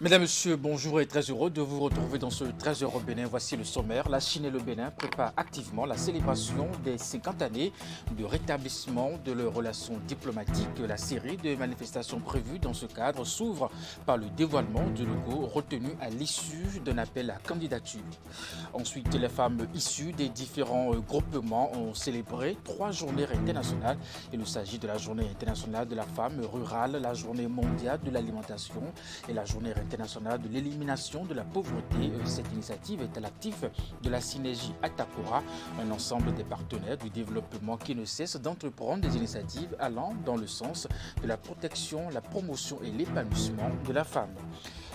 Mesdames, Messieurs, bonjour et très heureux de vous retrouver dans ce 13h au Bénin. Voici le sommaire. La Chine et le Bénin préparent activement la célébration des 50 années de rétablissement de leurs relations diplomatiques. La série de manifestations prévues dans ce cadre s'ouvre par le dévoilement du logo retenu à l'issue d'un appel à candidature. Ensuite, les femmes issues des différents groupements ont célébré 3 journées internationales. Il s'agit de la journée internationale de la femme rurale, la journée mondiale de l'alimentation et la journée internationale de l'élimination de la pauvreté. Cette initiative est à l'actif de la synergie Atakora, un ensemble des partenaires du développement qui ne cessent d'entreprendre des initiatives allant dans le sens de la protection, la promotion et l'épanouissement de la femme.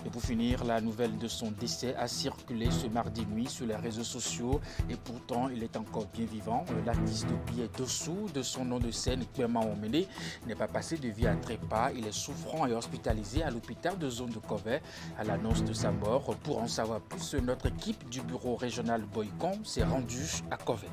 Et pour finir, la nouvelle de son décès a circulé ce mardi nuit sur les réseaux sociaux et pourtant il est encore bien vivant. L'artiste Pierre Dossou, de son nom de scène Kwema Omene, n'est pas passé de vie à trépas. Il est souffrant et hospitalisé à l'hôpital de zone de Kové. À l'annonce de sa mort, pour en savoir plus, notre équipe du bureau régional Boycon s'est rendue à Kové.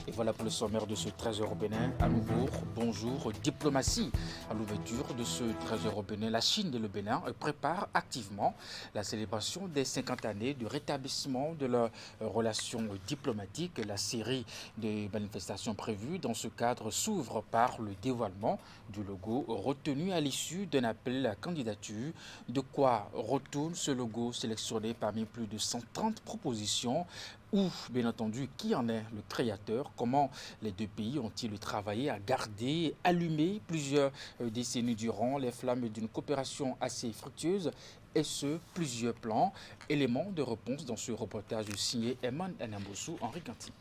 Et voilà pour le sommaire de ce 13h au Bénin. À nouveau, bonjour. Diplomatie. À l'ouverture de ce 13h au Bénin, la Chine et le Bénin préparent activement la célébration des 50 années de rétablissement de leurs relations diplomatiques. La série de manifestations prévues dans ce cadre s'ouvre par le dévoilement du logo retenu à l'issue d'un appel à candidature. De quoi retourne ce logo sélectionné parmi plus de 130 propositions? Ou, bien entendu, qui en est le créateur? Comment les deux pays ont-ils travaillé à garder, allumer plusieurs décennies durant les flammes d'une coopération assez fructueuse? Et ce, plusieurs plans, éléments de réponse dans ce reportage signé Eman Enambosu, Henri Canty.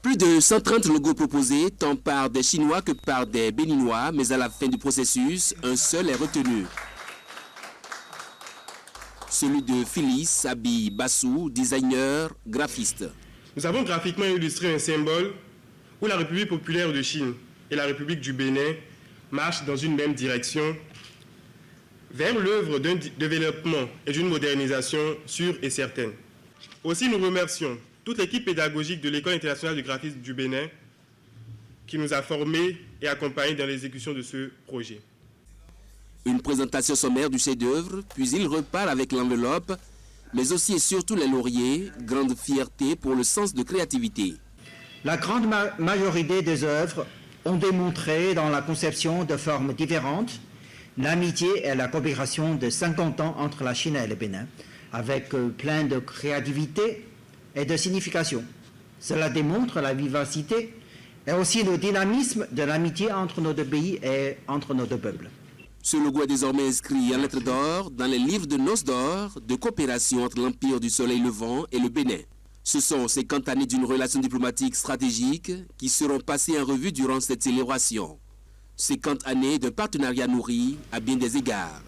Plus de 130 logos proposés, tant par des Chinois que par des Béninois, mais à la fin du processus, un seul est retenu. Celui de Phyllis Sabi Bassou, designer, graphiste. Nous avons graphiquement illustré un symbole où la République populaire de Chine et la République du Bénin marchent dans une même direction vers l'œuvre d'un développement et d'une modernisation sûre et certaine. Aussi, nous remercions toute l'équipe pédagogique de l'École internationale de graphisme du Bénin qui nous a formés et accompagnés dans l'exécution de ce projet. Une présentation sommaire du chef-d'œuvre, puis il repart avec l'enveloppe, mais aussi et surtout les lauriers, grande fierté pour le sens de créativité. La grande majorité des œuvres ont démontré dans la conception de formes différentes l'amitié et la coopération de 50 ans entre la Chine et le Bénin, avec plein de créativité et de signification. Cela démontre la vivacité et aussi le dynamisme de l'amitié entre nos deux pays et entre nos deux peuples. Ce logo est désormais inscrit en lettres d'or dans les livres de noces d'or de coopération entre l'Empire du Soleil Levant et le Bénin. Ce sont 50 années d'une relation diplomatique stratégique qui seront passées en revue durant cette célébration. 50 années d'un partenariat nourri à bien des égards.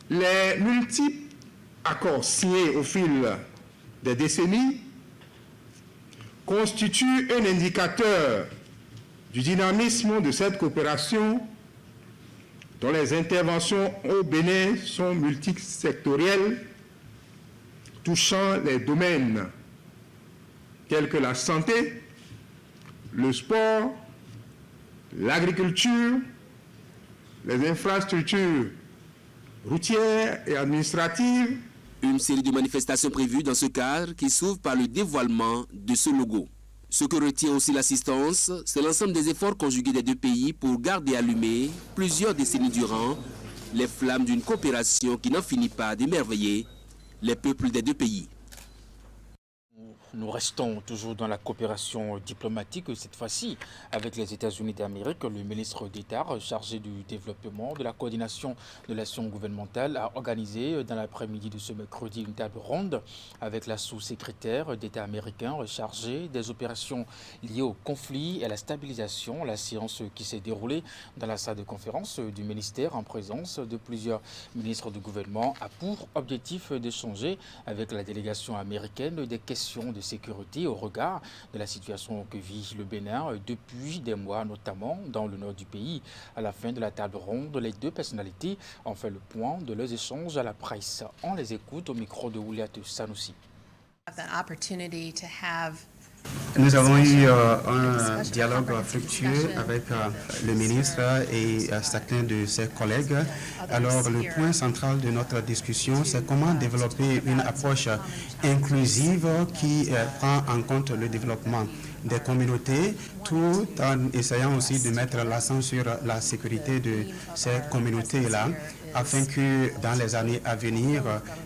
Les multiples accords signés au fil des décennies constituent un indicateur du dynamisme de cette coopération dont les interventions au Bénin sont multisectorielles, touchant les domaines tels que la santé, le sport, l'agriculture, les infrastructures routières et administratives. Une série de manifestations prévues dans ce cadre qui s'ouvre par le dévoilement de ce logo. Ce que retient aussi l'assistance, c'est l'ensemble des efforts conjugués des deux pays pour garder allumées, plusieurs décennies durant, les flammes d'une coopération qui n'en finit pas d'émerveiller les peuples des deux pays. Nous restons toujours dans la coopération diplomatique, cette fois-ci avec les États-Unis d'Amérique. Le ministre d'État chargé du développement, de la coordination de l'action gouvernementale a organisé dans l'après-midi de ce mercredi une table ronde avec la sous-secrétaire d'État américain chargée des opérations liées au conflit et à la stabilisation. La séance qui s'est déroulée dans la salle de conférence du ministère en présence de plusieurs ministres du gouvernement a pour objectif d'échanger avec la délégation américaine des questions de sécurité au regard de la situation que vit le Bénin depuis des mois, notamment dans le nord du pays. À la fin de la table ronde, les deux personnalités ont fait le point de leurs échanges à la presse. On les écoute au micro de Ouliatou Sanoussi. Nous avons eu un dialogue fructueux avec le ministre et certains de ses collègues. Alors, le point central de notre discussion, c'est comment développer une approche inclusive qui prend en compte le développement des communautés, tout en essayant aussi de mettre l'accent sur la sécurité de ces communautés-là, afin que dans les années à venir,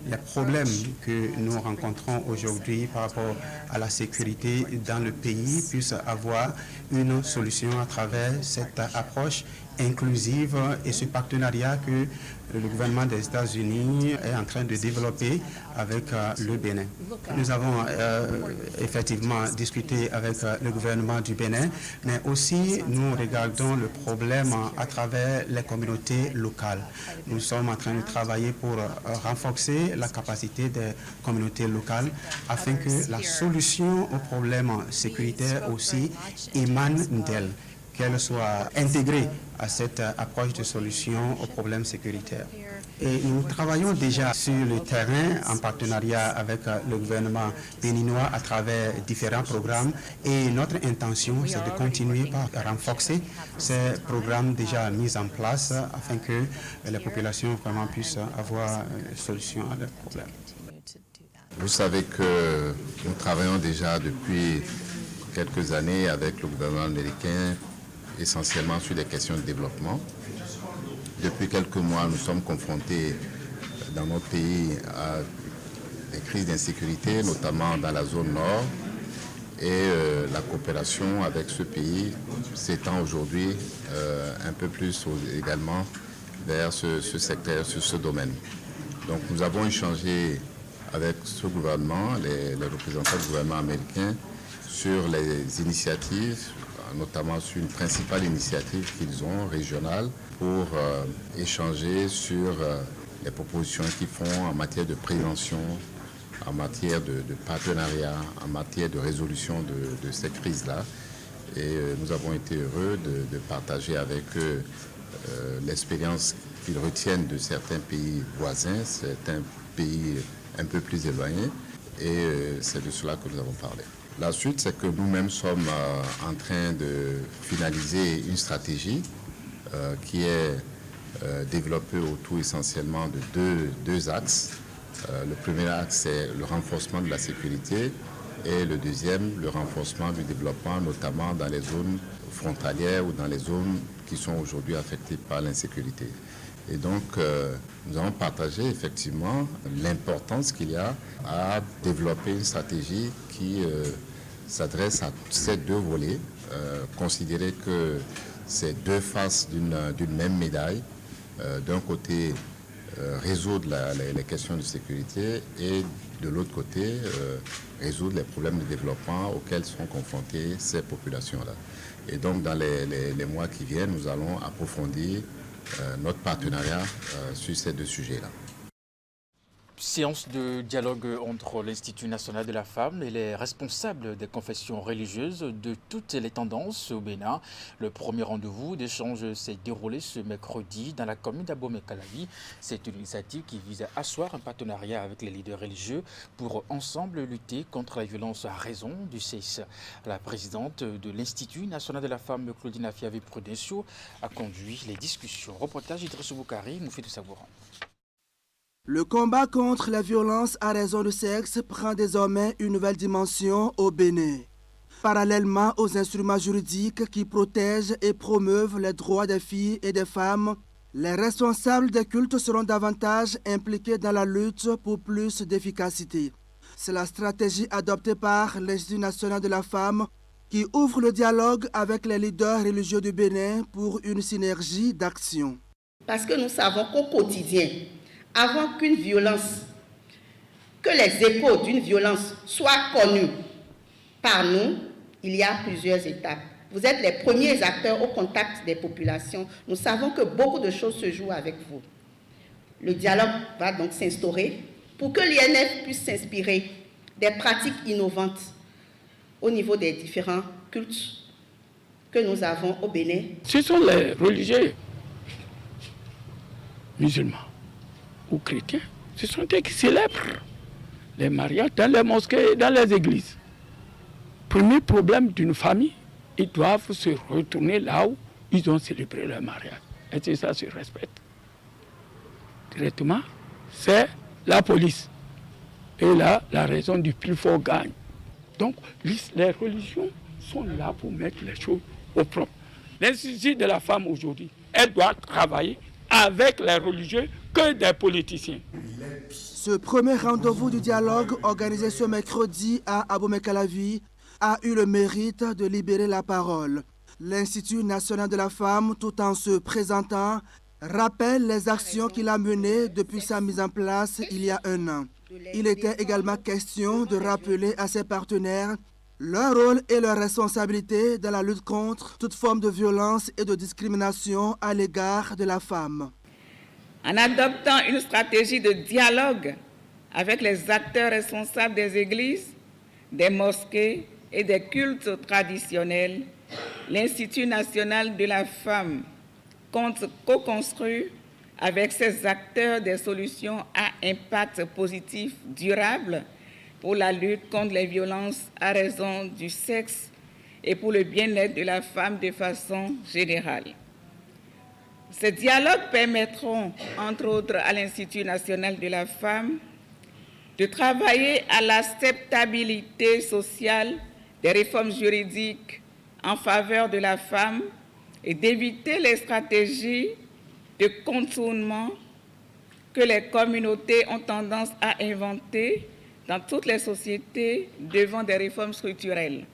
les problèmes que nous rencontrons aujourd'hui par rapport à la sécurité dans le pays puissent avoir une solution à travers cette approche inclusive et ce partenariat que le gouvernement des États-Unis est en train de développer avec le Bénin. Nous avons effectivement discuté avec le gouvernement du Bénin, mais aussi nous regardons le problème à travers les communautés locales. Nous sommes en train de travailler pour renforcer la capacité des communautés locales afin que la solution aux problèmes sécuritaires aussi émane d'elles, qu'elle soit intégrée à cette approche de solution aux problèmes sécuritaires. Et nous travaillons déjà sur le terrain en partenariat avec le gouvernement béninois à travers différents programmes et notre intention c'est de continuer par renforcer ces programmes déjà mis en place afin que les populations vraiment puissent avoir une solution à leurs problèmes. Vous savez que nous travaillons déjà depuis quelques années avec le gouvernement américain essentiellement sur des questions de développement. Depuis quelques mois, nous sommes confrontés dans notre pays à des crises d'insécurité, notamment dans la zone nord. Et la coopération avec ce pays s'étend aujourd'hui un peu plus également vers ce secteur, sur ce domaine. Donc nous avons échangé avec ce gouvernement, les représentants du gouvernement américain, sur les initiatives, notamment sur une principale initiative qu'ils ont, régionale, pour échanger sur les propositions qu'ils font en matière de prévention, en matière de partenariat, en matière de résolution de ces crises-là. Et nous avons été heureux de partager avec eux l'expérience qu'ils retiennent de certains pays voisins, certains pays un peu plus éloignés, et c'est de cela que nous avons parlé. La suite, c'est que nous-mêmes sommes en train de finaliser une stratégie qui est développée autour essentiellement de deux axes. Le premier axe, c'est le renforcement de la sécurité et le deuxième, le renforcement du développement, notamment dans les zones frontalières ou dans les zones qui sont aujourd'hui affectées par l'insécurité. Et donc, nous avons partagé effectivement l'importance qu'il y a à développer une stratégie qui s'adresse à ces deux volets, considérer que c'est deux faces d'une même médaille. D'un côté, résoudre les questions de sécurité et de l'autre côté, résoudre les problèmes de développement auxquels sont confrontées ces populations-là. Et donc, dans les mois qui viennent, nous allons approfondir notre partenariat sur ces deux sujets-là. Séance de dialogue entre l'Institut national de la femme et les responsables des confessions religieuses de toutes les tendances au Bénin. Le premier rendez-vous d'échange s'est déroulé ce mercredi dans la commune d'Abomey-Calavi. C'est une initiative qui vise à asseoir un partenariat avec les leaders religieux pour ensemble lutter contre la violence à raison du sexe. La présidente de l'Institut national de la femme, Claudine Afiavé-Prudencio, a conduit les discussions. Reportage Idrissou Boukari, Moufidou Savouran. Le combat contre la violence à raison de sexe prend désormais une nouvelle dimension au Bénin. Parallèlement aux instruments juridiques qui protègent et promeuvent les droits des filles et des femmes, les responsables des cultes seront davantage impliqués dans la lutte pour plus d'efficacité. C'est la stratégie adoptée par l'Institut national de la femme qui ouvre le dialogue avec les leaders religieux du Bénin pour une synergie d'action. Parce que nous savons qu'au quotidien, avant qu'une violence, que les échos d'une violence soient connus par nous, il y a plusieurs étapes. Vous êtes les premiers acteurs au contact des populations. Nous savons que beaucoup de choses se jouent avec vous. Le dialogue va donc s'instaurer pour que l'INF puisse s'inspirer des pratiques innovantes au niveau des différents cultes que nous avons au Bénin. Ce sont les religieux musulmans ou chrétiens, ce sont eux qui célèbrent les mariages dans les mosquées et dans les églises. premier problème d'une famille, ils doivent se retourner là où ils ont célébré leur mariage. Et si ça se respecte directement, c'est la police. Et là, la raison du plus fort gagne. Donc, les religions sont là pour mettre les choses au propre. L'Institut de la femme aujourd'hui, elle doit travailler avec les religieux que des politiciens. Ce premier rendez-vous du dialogue organisé ce mercredi à Abomey-Calavi a eu le mérite de libérer la parole. L'Institut national de la femme, tout en se présentant, rappelle les actions qu'il a menées depuis sa mise en place il y a un an. Il était également question de rappeler à ses partenaires leur rôle et leur responsabilité dans la lutte contre toute forme de violence et de discrimination à l'égard de la femme. En adoptant une stratégie de dialogue avec les acteurs responsables des églises, des mosquées et des cultes traditionnels, l'Institut national de la femme compte co-construire avec ces acteurs des solutions à impact positif durable pour la lutte contre les violences à raison du sexe et pour le bien-être de la femme de façon générale. Ces dialogues permettront, entre autres, à l'Institut national de la femme de travailler à l'acceptabilité sociale des réformes juridiques en faveur de la femme et d'éviter les stratégies de contournement que les communautés ont tendance à inventer dans toutes les sociétés devant des réformes structurelles.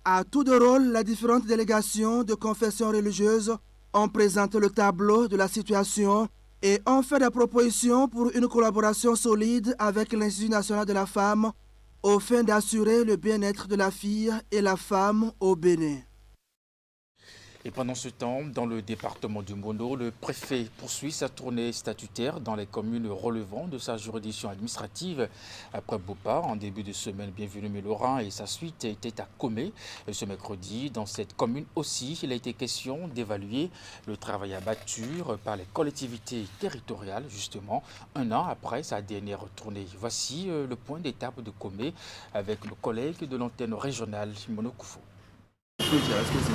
À tour de rôle, les différentes délégations de confessions religieuses ont présenté le tableau de la situation et ont fait des propositions pour une collaboration solide avec l'Institut national de la femme au fin d'assurer le bien-être de la fille et la femme au Bénin. Et pendant ce temps, dans le département du Mono, le préfet poursuit sa tournée statutaire dans les communes relevant de sa juridiction administrative. Après Bopa, en début de semaine, Bienvenu Mélorin et sa suite étaient à Comé. Ce mercredi, dans cette commune aussi, il a été question d'évaluer le travail abattu par les collectivités territoriales, justement, un an après sa dernière tournée. Voici le point d'étape de Comé avec nos collègues de l'antenne régionale Mono Koufou.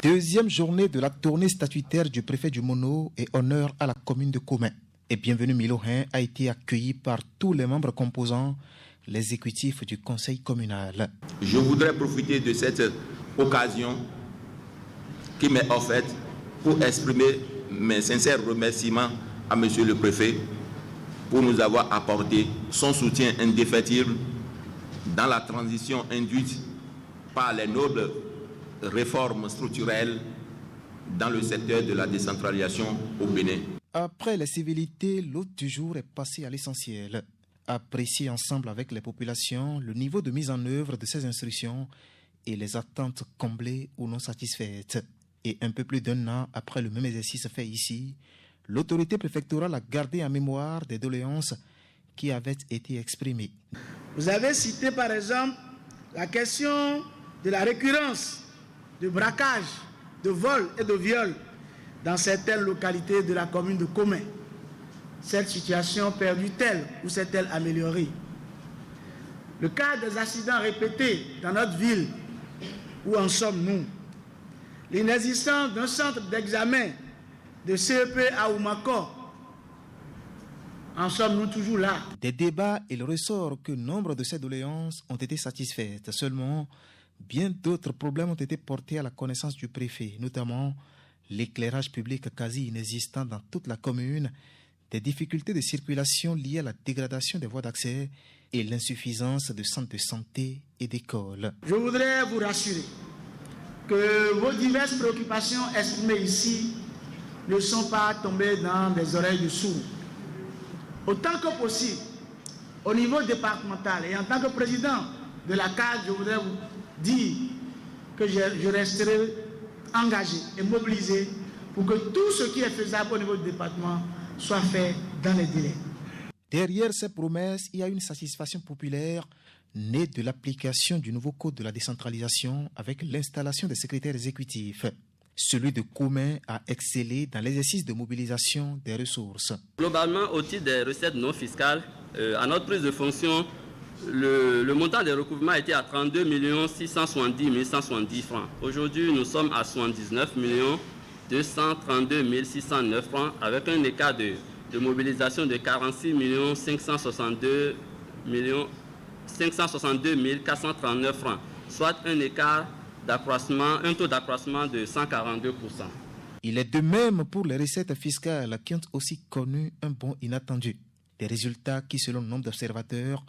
Deuxième journée de la tournée statutaire du préfet du Mono et honneur à la commune de Comé. Et Bienvenu Mélorin a été accueilli par tous les membres composant l'exécutif du conseil communal. Je voudrais profiter de cette occasion qui m'est offerte pour exprimer mes sincères remerciements à monsieur le préfet pour nous avoir apporté son soutien indéfectible dans la transition induite par les nobles réformes structurelles dans le secteur de la décentralisation au Bénin. Après les civilités, l'hôte du jour est passé à l'essentiel. Apprécier ensemble avec les populations le niveau de mise en œuvre de ces instructions et les attentes comblées ou non satisfaites. Et un peu plus d'un an après le même exercice fait ici, l'autorité préfectorale a gardé en mémoire des doléances qui avaient été exprimées. Vous avez cité par exemple la question de la récurrence de braquage, de vol et de viol dans certaines localités de la commune de Comé. Cette situation perdue-t-elle ou s'est-elle améliorée? Le cas des accidents répétés dans notre ville, où en sommes-nous? L'inexistence d'un centre d'examen de CEP à Oumako, en sommes-nous toujours là? Des débats, il ressort que nombre de ces doléances ont été satisfaites. Seulement, bien d'autres problèmes ont été portés à la connaissance du préfet, notamment l'éclairage public quasi inexistant dans toute la commune, des difficultés de circulation liées à la dégradation des voies d'accès et l'insuffisance de centres de santé et d'écoles. Je voudrais vous rassurer que vos diverses préoccupations exprimées ici ne sont pas tombées dans des oreilles de sourds. Autant que possible, au niveau départemental et en tant que président de la CAD, je voudrais vous dire que je resterai engagé et mobilisé pour que tout ce qui est faisable au niveau du département soit fait dans les délais. Derrière ces promesses, il y a une satisfaction populaire née de l'application du nouveau code de la décentralisation avec l'installation des secrétaires exécutifs. Celui de Comé a excellé dans l'exercice de mobilisation des ressources. Globalement, au titre des recettes non fiscales, à notre prise de fonction, le montant des recouvrements était à 32 670 170 francs. Aujourd'hui, nous sommes à 79 232 609 francs avec un écart de mobilisation de 46 562 439 francs, soit un écart d'accroissement, un taux d'accroissement de 142%. Il est de même pour les recettes fiscales qui ont aussi connu un bond inattendu. Des résultats qui, selon nombre d'observateurs,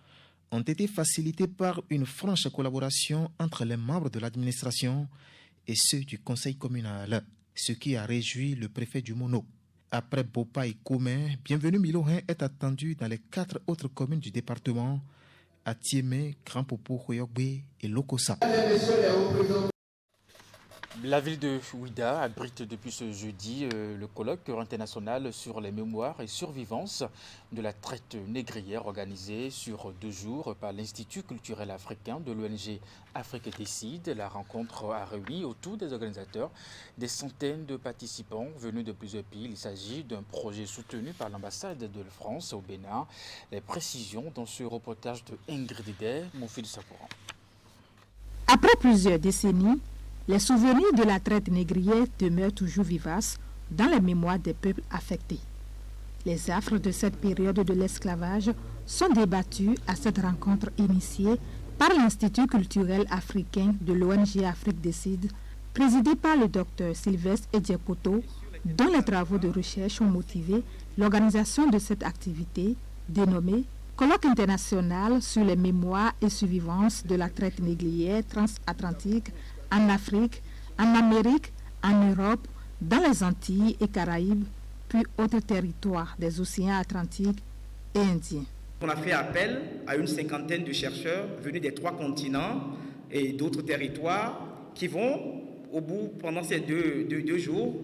ont été facilités par une franche collaboration entre les membres de l'administration et ceux du conseil communal, ce qui a réjoui le préfet du Mono. Après Bopa et Koumé, Bienvenu Milohin est attendu dans les 4 autres communes du département, à Tiémé, Grand Popo, Hoyogbe et Lokosa. La ville de Ouida abrite depuis ce jeudi le colloque international sur les mémoires et survivances de la traite négrière organisé sur 2 jours par l'Institut culturel africain de l'ONG Afrique Décide. La rencontre a réuni autour des organisateurs des centaines de participants venus de plusieurs pays. Il s'agit d'un projet soutenu par l'ambassade de France au Bénin. Les précisions dans ce reportage de Ingrid Day, Moufil Sakouran. Après plusieurs décennies, les souvenirs de la traite négrière demeurent toujours vivaces dans les mémoires des peuples affectés. Les affres de cette période de l'esclavage sont débattus à cette rencontre initiée par l'Institut culturel africain de l'ONG Afrique Décide, présidé par le docteur Sylvestre Edjepoto, dont les travaux de recherche ont motivé l'organisation de cette activité dénommée Colloque international sur les mémoires et survivances de la traite négrière transatlantique en Afrique, en Amérique, en Europe, dans les Antilles et Caraïbes, puis autres territoires des océans Atlantiques et Indiens. On a fait appel à une 50aine de chercheurs venus des 3 continents et d'autres territoires qui vont, au bout, pendant ces deux jours,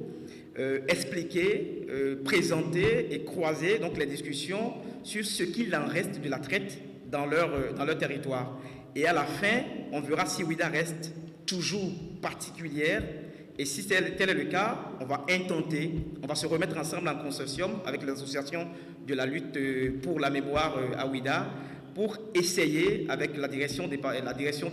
expliquer, présenter et croiser donc, les discussions sur ce qu'il en reste de la traite dans leur territoire. Et à la fin, on verra si Ouida reste toujours particulière. Et si tel est le cas, on va intenter, on va se remettre ensemble en consortium avec l'association de la lutte pour la mémoire à Ouida pour essayer avec la direction du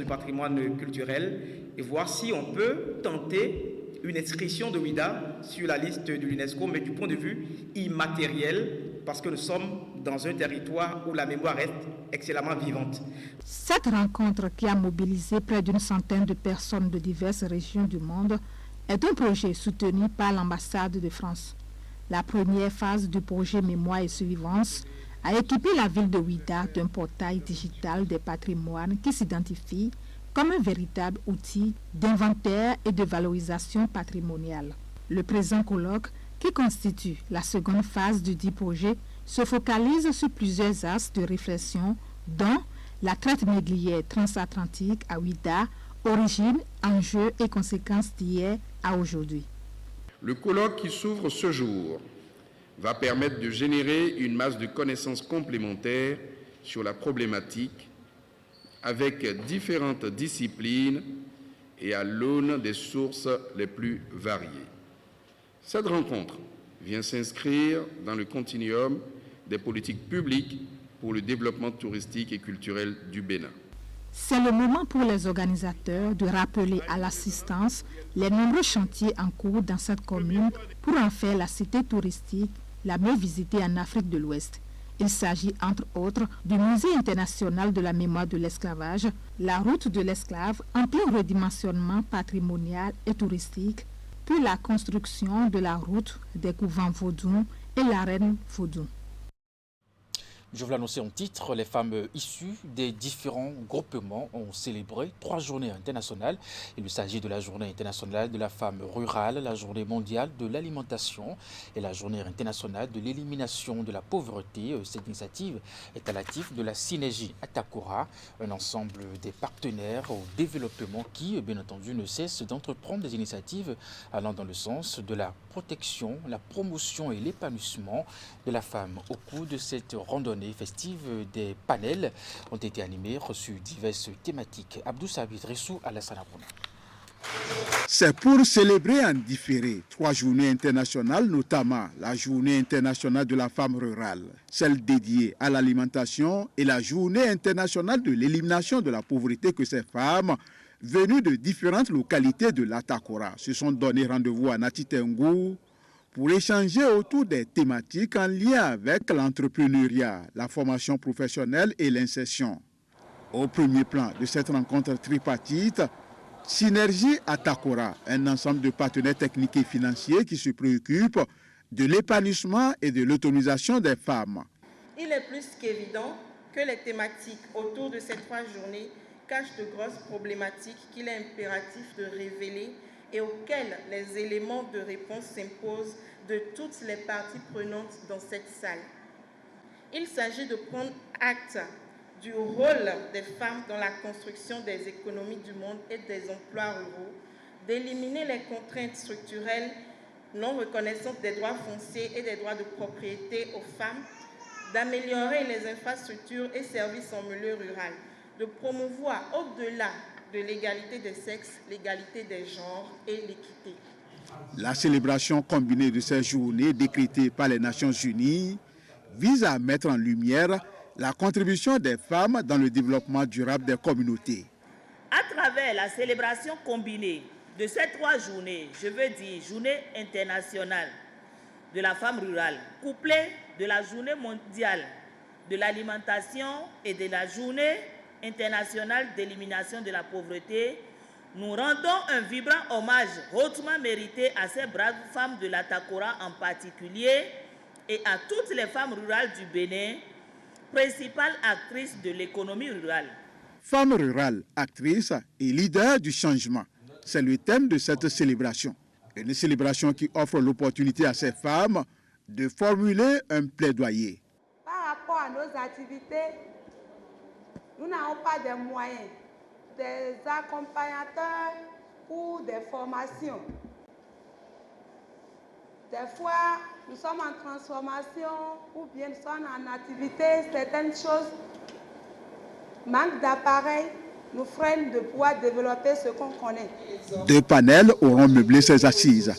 patrimoine culturel et voir si on peut tenter une inscription de Ouida sur la liste de l'UNESCO, mais du point de vue immatériel, parce que nous sommes dans un territoire où la mémoire reste excellemment vivante. Cette rencontre qui a mobilisé près d'une centaine de personnes de diverses régions du monde est un projet soutenu par l'ambassade de France. La première phase du projet Mémoire et Survivance a équipé la ville de Ouida d'un portail digital des patrimoines qui s'identifie comme un véritable outil d'inventaire et de valorisation patrimoniale. Le présent colloque, qui constitue la seconde phase du dit projet, se focalise sur plusieurs axes de réflexion, dont la traite négrière transatlantique à Ouida, origine, enjeux et conséquences d'hier à aujourd'hui. Le colloque qui s'ouvre ce jour va permettre de générer une masse de connaissances complémentaires sur la problématique avec différentes disciplines et à l'aune des sources les plus variées. Cette rencontre vient s'inscrire dans le continuum des politiques publiques pour le développement touristique et culturel du Bénin. C'est le moment pour les organisateurs de rappeler à l'assistance les nombreux chantiers en cours dans cette commune pour en faire la cité touristique la mieux visitée en Afrique de l'Ouest. Il s'agit entre autres du Musée international de la mémoire de l'esclavage, la route de l'esclave en plein redimensionnement patrimonial et touristique, puis la construction de la route des couvents Vaudou et l'arène Vaudou. Je vous l'annonçais en titre, les femmes issues des différents groupements ont célébré 3 journées internationales. Il s'agit de la journée internationale de la femme rurale, la journée mondiale de l'alimentation et la journée internationale de l'élimination de la pauvreté. Cette initiative est à l'actif de la synergie Atakura, un ensemble des partenaires au développement qui, bien entendu, ne cesse d'entreprendre des initiatives allant dans le sens de la protection, la promotion et l'épanouissement de la femme. Au cours de cette randonnée festive, des panels ont été animés sur diverses thématiques. Abdou Sabit Rissou Alassane Abouna. C'est pour célébrer en différé 3 journées internationales, notamment la Journée internationale de la femme rurale, celle dédiée à l'alimentation et la Journée internationale de l'élimination de la pauvreté que ces femmes venues de différentes localités de l'Atakora se sont donné rendez-vous à Natitengu pour échanger autour des thématiques en lien avec l'entrepreneuriat, la formation professionnelle et l'insertion. Au premier plan de cette rencontre tripartite, Synergie Atakora, un ensemble de partenaires techniques et financiers qui se préoccupent de l'épanouissement et de l'autonomisation des femmes. Il est plus qu'évident que les thématiques autour de ces 3 journées cachent de grosses problématiques qu'il est impératif de révéler et auxquelles les éléments de réponse s'imposent de toutes les parties prenantes dans cette salle. Il s'agit de prendre acte du rôle des femmes dans la construction des économies du monde et des emplois ruraux, d'éliminer les contraintes structurelles non reconnaissantes des droits fonciers et des droits de propriété aux femmes, d'améliorer les infrastructures et services en milieu rural, de promouvoir au-delà de l'égalité des sexes, l'égalité des genres et l'équité. La célébration combinée de ces journées décrétées par les Nations Unies vise à mettre en lumière la contribution des femmes dans le développement durable des communautés. À travers la célébration combinée de ces 3 journées, je veux dire Journée internationale de la femme rurale, couplée de la Journée mondiale de l'alimentation et de la Journée internationale d'élimination de la pauvreté, nous rendons un vibrant hommage hautement mérité à ces braves femmes de l'Atakora en particulier et à toutes les femmes rurales du Bénin, principale actrice de l'économie rurale. Femme rurale, actrice et leader du changement, c'est le thème de cette célébration. Une célébration qui offre l'opportunité à ces femmes de formuler un plaidoyer. Par rapport à nos activités, nous n'avons pas de moyens, des accompagnateurs ou des formations. Des fois, nous sommes en transformation ou bien nous sommes en activité, certaines choses, manque d'appareils, nous freinent de pouvoir développer ce qu'on connaît. 2 panels auront meublé ces assises.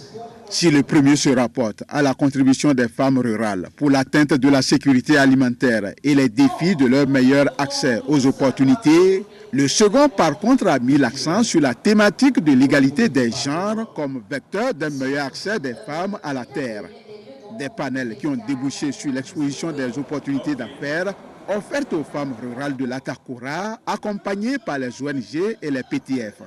Si le premier se rapporte à la contribution des femmes rurales pour l'atteinte de la sécurité alimentaire et les défis de leur meilleur accès aux opportunités, le second, par contre, a mis l'accent sur la thématique de l'égalité des genres comme vecteur d'un meilleur accès des femmes à la terre. Des panels qui ont débouché sur l'exposition des opportunités d'affaires offertes aux femmes rurales de l'Atakora, accompagnées par les ONG et les PTF.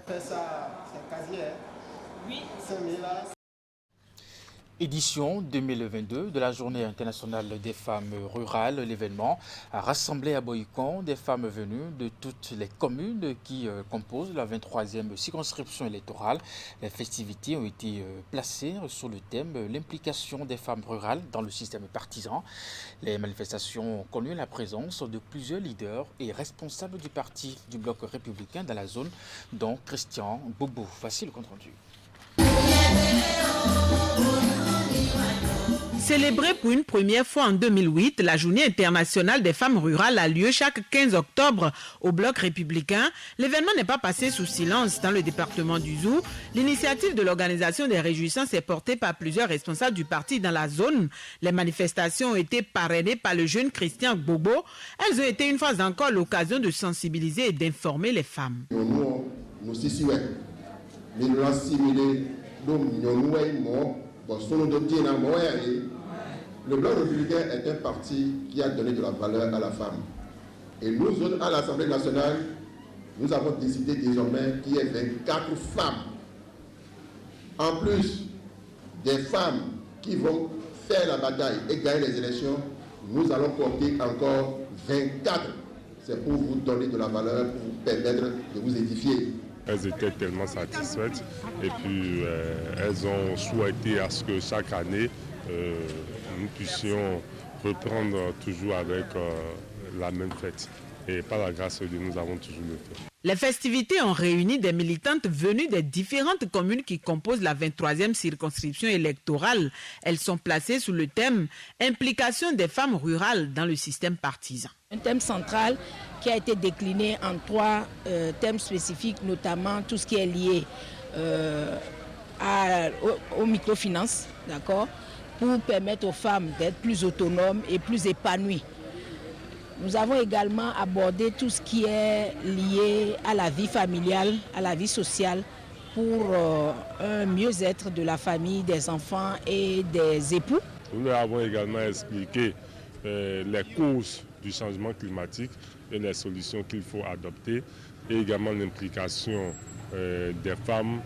Édition 2022 de la Journée internationale des femmes rurales. L'événement a rassemblé à Boycon des femmes venues de toutes les communes qui composent la 23e circonscription électorale. Les festivités ont été placées sur le thème « L'implication des femmes rurales dans le système partisan ». Les manifestations ont connu la présence de plusieurs leaders et responsables du parti du bloc républicain dans la zone, dont Christian Bobo. Voici le compte-rendu. Célébrée pour une première fois en 2008, la Journée internationale des femmes rurales a lieu chaque 15 octobre au Bloc républicain. L'événement n'est pas passé sous silence dans le département du Zou. L'initiative de l'organisation des réjouissances est portée par plusieurs responsables du parti dans la zone. Les manifestations ont été parrainées par le jeune Christian Bobo. Elles ont été une fois encore l'occasion de sensibiliser et d'informer les femmes. Le Bloc républicain est un parti qui a donné de la valeur à la femme. Et nous, à l'Assemblée nationale, nous avons décidé désormais qu'il y ait 24 femmes. En plus des femmes qui vont faire la bataille et gagner les élections, nous allons porter encore 24. C'est pour vous donner de la valeur, pour vous permettre de vous édifier. Elles étaient tellement satisfaites et puis elles ont souhaité à ce que chaque année, nous puissions reprendre toujours avec la même fête. Et par la grâce de Dieu, nous avons toujours le fait. Les festivités ont réuni des militantes venues des différentes communes qui composent la 23e circonscription électorale. Elles sont placées sous le thème « Implication des femmes rurales dans le système partisan ». Un thème central qui a été décliné en 3 thèmes spécifiques, notamment tout ce qui est lié aux microfinances, d'accord, pour permettre aux femmes d'être plus autonomes et plus épanouies. Nous avons également abordé tout ce qui est lié à la vie familiale, à la vie sociale, pour un mieux-être de la famille, des enfants et des époux. Nous avons également expliqué les causes du changement climatique et les solutions qu'il faut adopter, et également l'implication des femmes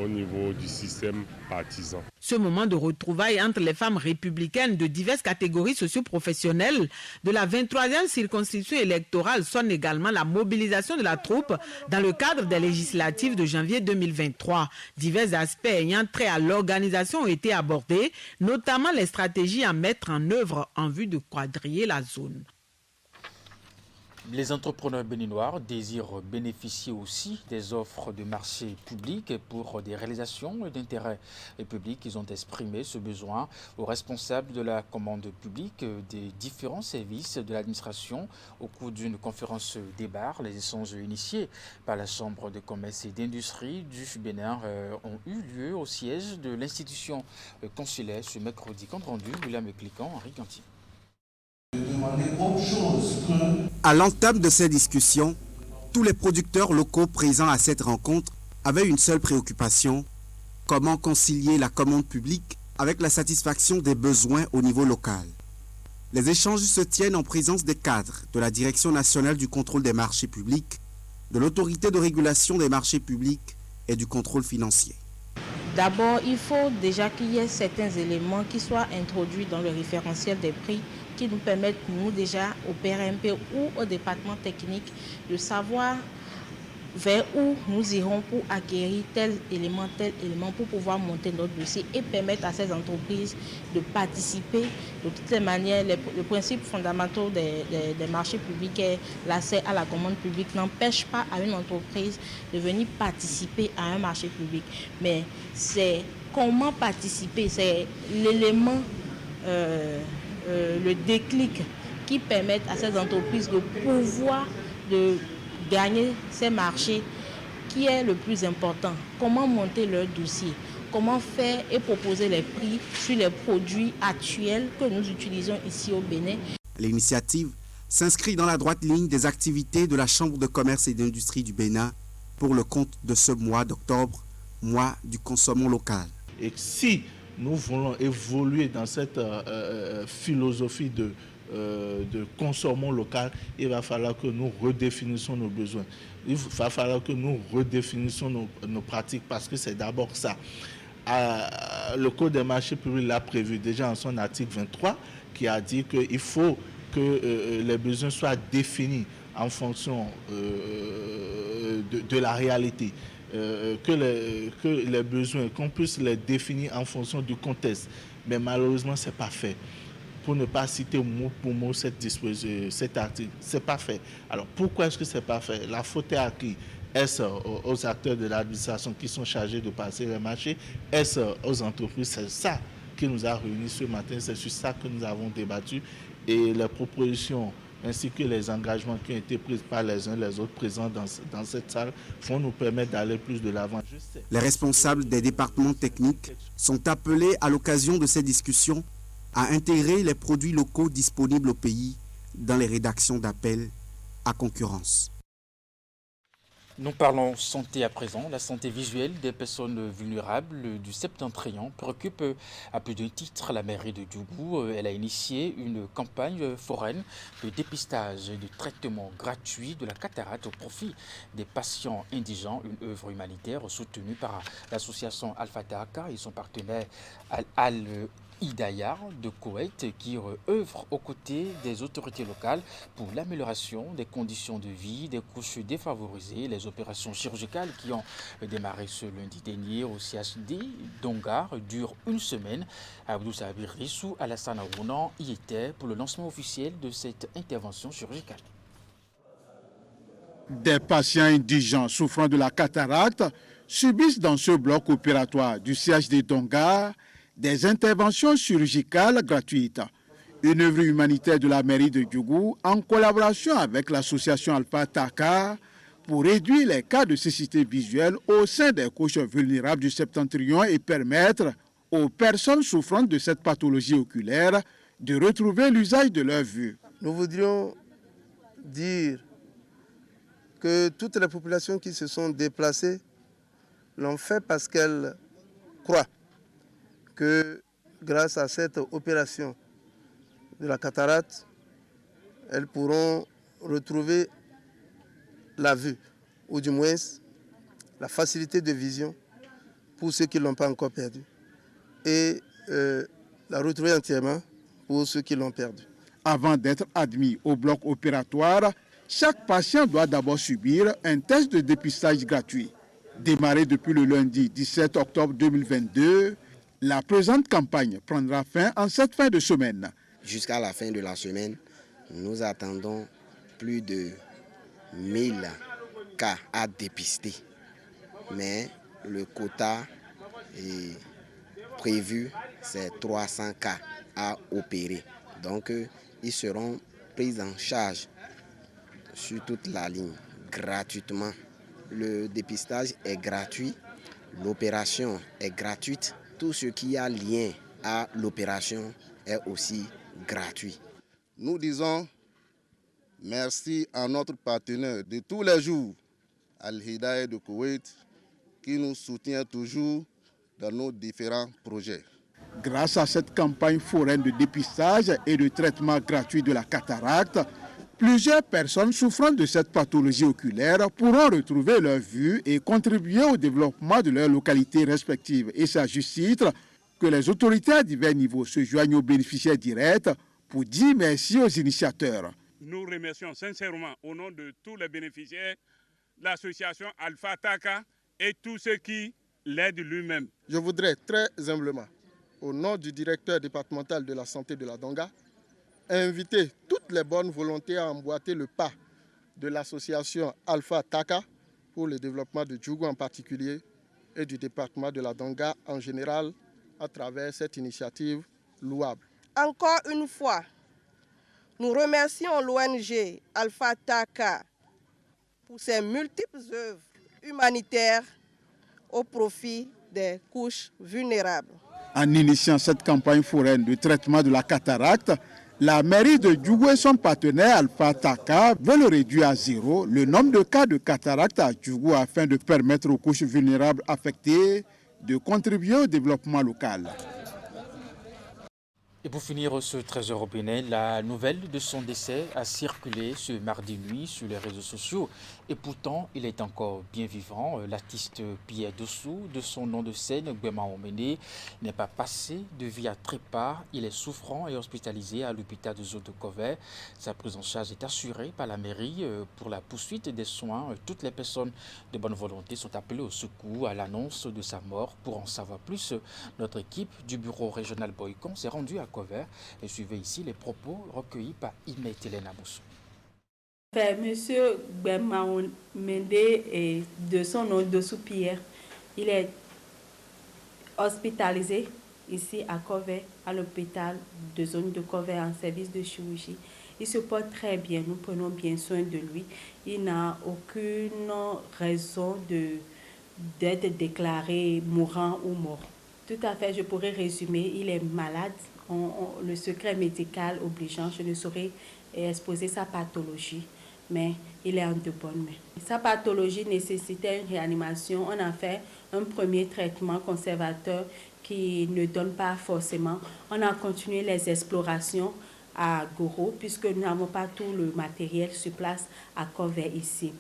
au niveau du système partisan. Ce moment de retrouvailles entre les femmes républicaines de diverses catégories socio-professionnelles de la 23e circonscription électorale sonne également la mobilisation de la troupe dans le cadre des législatives de janvier 2023. Divers aspects ayant trait à l'organisation ont été abordés, notamment les stratégies à mettre en œuvre en vue de quadriller la zone. Les entrepreneurs béninois désirent bénéficier aussi des offres de marché public pour des réalisations d'intérêt public. Ils ont exprimé ce besoin aux responsables de la commande publique des différents services de l'administration au cours d'une conférence débat. Les échanges initiés par la Chambre de commerce et d'industrie du Bénin ont eu lieu au siège de l'institution consulaire ce mercredi. Compte rendu, William Cliquant, Henri Ganti. À l'entame de ces discussions, tous les producteurs locaux présents à cette rencontre avaient une seule préoccupation: comment concilier la commande publique avec la satisfaction des besoins au niveau local. Les échanges se tiennent en présence des cadres de la Direction nationale du contrôle des marchés publics, de l'autorité de régulation des marchés publics et du contrôle financier. D'abord, il faut déjà qu'il y ait certains éléments qui soient introduits dans le référentiel des prix qui nous permettent, nous déjà, au PRMP ou au département technique, de savoir vers où nous irons pour acquérir tel élément, pour pouvoir monter notre dossier et permettre à ces entreprises de participer. De toutes les manières, le principe fondamental des marchés publics et l'accès à la commande publique n'empêche pas à une entreprise de venir participer à un marché public. Mais c'est comment participer, c'est l'élément, le déclic qui permet à ces entreprises de pouvoir gagner ces marchés qui est le plus important. Comment monter leur dossier, comment faire et proposer les prix sur les produits actuels que nous utilisons ici au Bénin. L'initiative s'inscrit dans la droite ligne des activités de la Chambre de commerce et d'industrie du Bénin pour le compte de ce mois d'octobre, mois du consommons local. Et si nous voulons évoluer dans cette philosophie de consommons local, il va falloir que nous redéfinissions nos besoins. Il va falloir que nous redéfinissions nos pratiques, parce que c'est d'abord ça. Le Code des marchés publics l'a prévu déjà en son article 23, qui a dit qu'il faut que les besoins soient définis en fonction de la réalité. Que les besoins, qu'on puisse les définir en fonction du contexte. Mais malheureusement, ce n'est pas fait. Pour ne pas citer mot pour mot cet article, ce n'est pas fait. Alors pourquoi est-ce que ce n'est pas fait? La faute est à qui? Est-ce aux acteurs de l'administration qui sont chargés de passer les marchés? Est-ce aux entreprises? C'est ça qui nous a réunis ce matin, c'est sur ça que nous avons débattu. Et les propositions ainsi que les engagements qui ont été pris par les uns et les autres présents dans cette salle vont nous permettre d'aller plus de l'avant. Les responsables des départements techniques sont appelés à l'occasion de ces discussions à intégrer les produits locaux disponibles au pays dans les rédactions d'appel à concurrence. Nous parlons santé à présent. La santé visuelle des personnes vulnérables du Septentrion préoccupe à plus d'un titre la mairie de Diougou. Elle a initié une campagne foraine de dépistage et de traitement gratuit de la cataracte au profit des patients indigents, une œuvre humanitaire soutenue par l'association Al-Fatah et son partenaire Al-Hidayah de Koweït, qui œuvre aux côtés des autorités locales pour l'amélioration des conditions de vie des couches défavorisées. Les opérations chirurgicales qui ont démarré ce lundi dernier au CHD d'Ongar durent une semaine. Abdou Sabir Rissou Alassane Arounan y était pour le lancement officiel de cette intervention chirurgicale. Des patients indigents souffrant de la cataracte subissent dans ce bloc opératoire du CHD d'Ongar des interventions chirurgicales gratuites. Une œuvre humanitaire de la mairie de Diougou en collaboration avec l'association Alpha Taka pour réduire les cas de cécité visuelle au sein des couches vulnérables du septentrion et permettre aux personnes souffrant de cette pathologie oculaire de retrouver l'usage de leur vue. Nous voudrions dire que toutes les populations qui se sont déplacées l'ont fait parce qu'elles croient que grâce à cette opération de la cataracte, elles pourront retrouver la vue, ou du moins la facilité de vision pour ceux qui ne l'ont pas encore perdue, et la retrouver entièrement pour ceux qui l'ont perdue. Avant d'être admis au bloc opératoire, chaque patient doit d'abord subir un test de dépistage gratuit. Démarré depuis le lundi 17 octobre 2022, la présente campagne prendra fin en cette fin de semaine. Jusqu'à la fin de la semaine, nous attendons plus de 1000 cas à dépister. Mais le quota est prévu, c'est 300 cas à opérer. Donc, ils seront pris en charge sur toute la ligne, gratuitement. Le dépistage est gratuit, l'opération est gratuite. Tout ce qui a lien à l'opération est aussi gratuit. Nous disons merci à notre partenaire de tous les jours, Al-Hidayah de Koweït, qui nous soutient toujours dans nos différents projets. Grâce à cette campagne foraine de dépistage et de traitement gratuit de la cataracte, plusieurs personnes souffrant de cette pathologie oculaire pourront retrouver leur vue et contribuer au développement de leurs localités respectives. Et c'est à juste titre que les autorités à divers niveaux se joignent aux bénéficiaires directs pour dire merci aux initiateurs. Nous remercions sincèrement au nom de tous les bénéficiaires, l'association Alpha Taka et tous ceux qui l'aident lui-même. Je voudrais très humblement, au nom du directeur départemental de la santé de la Donga, inviter toutes les bonnes volontés à emboîter le pas de l'association Alpha Taka pour le développement de Djougou en particulier et du département de la Donga en général à travers cette initiative louable. Encore une fois, nous remercions l'ONG Alpha Taka pour ses multiples œuvres humanitaires au profit des couches vulnérables. En initiant cette campagne foraine de traitement de la cataracte, la mairie de Djougou et son partenaire Alpha Taka veulent réduire à zéro le nombre de cas de cataracte à Djougou afin de permettre aux couches vulnérables affectées de contribuer au développement local. Et pour finir ce trésor au Bénin, la nouvelle de son décès a circulé ce mardi nuit sur les réseaux sociaux. Et pourtant, il est encore bien vivant. L'artiste Pierre Dossou, de son nom de scène, Gbema Omene, n'est pas passé de vie à trépas. Il est souffrant et hospitalisé à l'hôpital de Zo de Kové. Sa prise en charge est assurée par la mairie pour la poursuite des soins. Toutes les personnes de bonne volonté sont appelées au secours à l'annonce de sa mort. Pour en savoir plus, notre équipe du bureau régional Boycon s'est rendue à Kové et suivez ici les propos recueillis par Imet Hélène Amoussou. Monsieur Gbema Omene est de son nom Dossou Pierre. Il est hospitalisé ici à Kové, à l'hôpital de zone de Kové en service de chirurgie. Il se porte très bien, nous prenons bien soin de lui. Il n'a aucune raison d'être déclaré mourant ou mort. Tout à fait, je pourrais résumer, il est malade. Le secret médical obligeant, je ne saurais exposer sa pathologie, mais il est en de bonnes mains. Sa pathologie nécessitait une réanimation. On a fait un premier traitement conservateur qui ne donne pas forcément. On a continué les explorations à Goro, puisque nous n'avons pas tout le matériel sur place à Kové ici.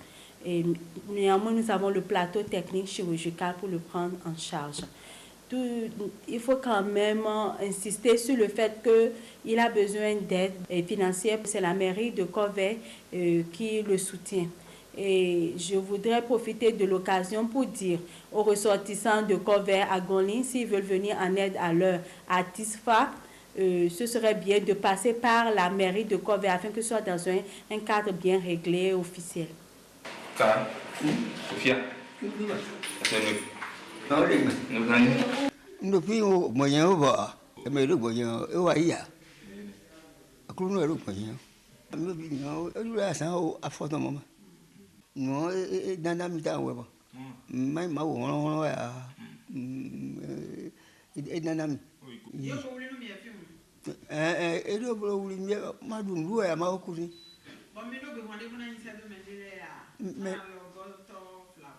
Et néanmoins, nous avons le plateau technique chirurgical pour le prendre en charge. Il faut quand même insister sur le fait qu'il a besoin d'aide financière. C'est la mairie de Kové qui le soutient. Et je voudrais profiter de l'occasion pour dire aux ressortissants de Kové à Gonlin, s'ils veulent venir en aide à leur artiste phare, ce serait bien de passer par la mairie de Kové afin que ce soit dans un cadre bien réglé, officiel. Sophia. Depuis au moyen au bas, mais le moyen au aïa. À Clounou, le moyen. Le bignon, il a ça à photo maman. Non, dans mita ouais ba. Mai ma wo ya. Dans Yo ko wuli no mi afi mu. Do bro wuli mi ma dun lu ya ma ko ni. Bon mi no be wande kuna insa do mendele ya.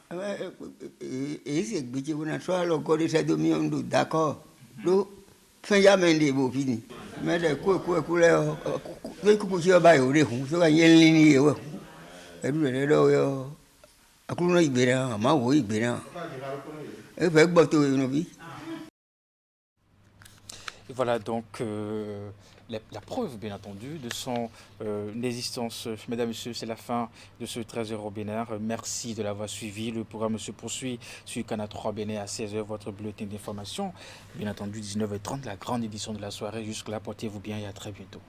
C'est que vous n'avez pas le corps de cette demi-onde, d'accord. Donc, fin jamais de beau fini. Mais les coups, les coups qui ont baillé au défend, ce qu'il y a une ligne, et nous les deux, à coup de ibéra, à ma voix ibéra. Et fait bateau une vie. Et voilà donc la preuve, bien entendu, de son existence. Mesdames et messieurs, c'est la fin de ce 13h au Bénin. Merci de l'avoir suivi. Le programme se poursuit sur Canal 3 Bénin à 16h, votre bulletin d'information. Bien entendu, 19h30, la grande édition de la soirée. Jusque-là, portez-vous bien et à très bientôt.